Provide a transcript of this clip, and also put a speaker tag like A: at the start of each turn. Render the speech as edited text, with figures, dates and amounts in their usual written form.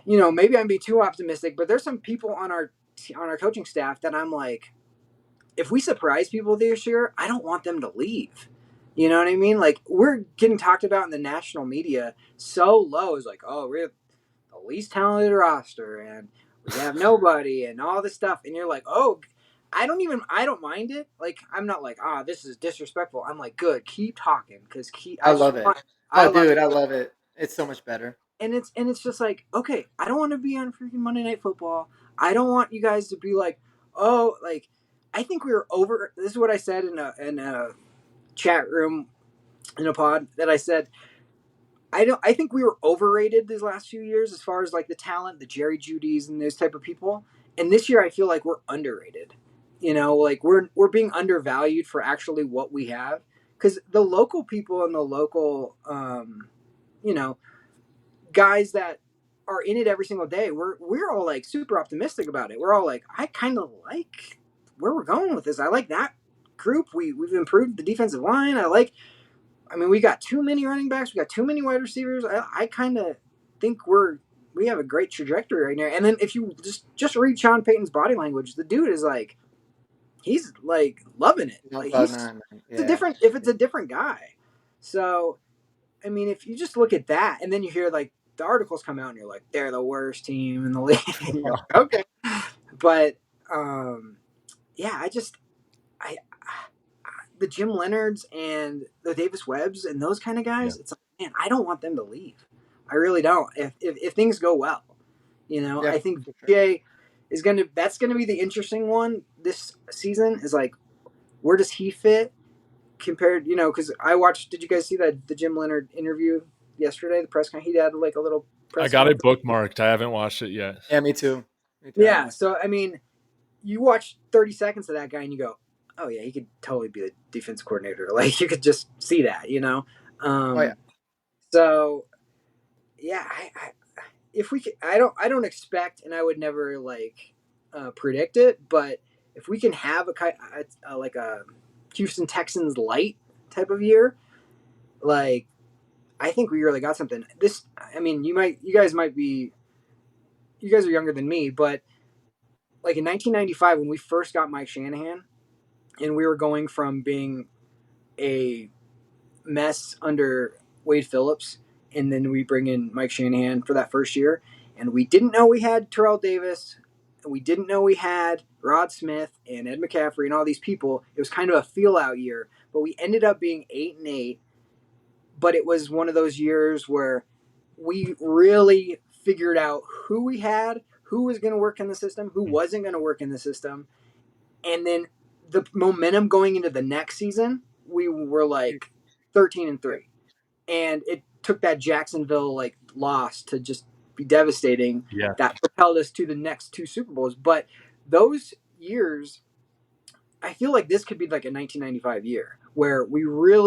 A: maybe I'm being too optimistic, but there's some people on our coaching staff that I'm like, if we surprise people this year, I don't want them to leave. You know what I mean? Like, we're getting talked about in the national media so low. It's like, oh, we're the least talented roster and we have nobody and all this stuff. And you're like, oh, I don't mind it. Like, I'm not like, this is disrespectful. I'm like, good, keep talking because
B: I love it.
A: I
B: Oh,
A: love
B: dude,
A: it.
B: I love it. It's so much better.
A: And it's just like, okay, I don't want to be on freaking Monday Night Football. I don't want you guys to be like, oh, like, I think we were over. This is what I said in a chat room in a pod that I said I think we were overrated these last few years as far as like the talent, the Jerry Judys and those type of people. And this year I feel like we're underrated. Like we're being undervalued for actually what we have. Because the local people and the local you know, guys that are in it every single day, we're all like super optimistic about it. We're all like, I kind of like where we're going with this. I like that group. We've improved the defensive line. I mean, we got too many running backs. We got too many wide receivers. I kind of think we have a great trajectory right now. And then if you just read Sean Payton's body language, the dude is like, he's like loving it.
B: He's on
A: Like
B: cloud nine, man.
A: it's a
B: Yeah.
A: different if it's a different guy. So I mean, if you just look at that, and then you hear like the articles come out, and you're like, they're the worst team in the league. You're like, okay, but yeah, I the Jim Leonards and the Davis Webbs and those kind of
C: Yeah.
A: guys, it's like, man, I don't want them to leave. I really don't. If things go well,
B: Yeah,
A: I think
B: for sure.
A: Jay that's gonna be the interesting one this season. Is like, where does he fit compared? Because I watched. Did you guys see that the Jim Leonard interview yesterday? The press con. He had like a little
C: I
A: press
C: got it
A: conference.
C: bookmarked. I haven't watched it yet.
B: Yeah, me too. Me too. I haven't
A: Yeah.
B: watched
A: So I mean, you watch 30 seconds of that guy and you go, oh yeah, he could totally be the defense coordinator. Like you could just see that.
B: Oh yeah.
A: So yeah, if we could, I don't expect, and I would never like predict it, but if we can have like a Houston Texans light type of year, like I think we really got something. I mean, you guys are younger than me, but like in 1995 when we first got Mike Shanahan, and we were going from being a mess under Wade Phillips, and then we bring in Mike Shanahan for that first year, and we didn't know we had Terrell Davis, and we didn't know we had Rod Smith and Ed McCaffrey and all these people. It was kind of a feel out year, but we ended up being 8-8. But it was one of those years where we really figured out who we had, who was going to work in the system, who wasn't going to work in the system, and then the momentum going into the next season, we were like 13-3, and it took that Jacksonville like loss to just be devastating.
C: Yeah.
A: That propelled us to the next two Super Bowls. But those years, I feel like this could be like a 1995 year where we really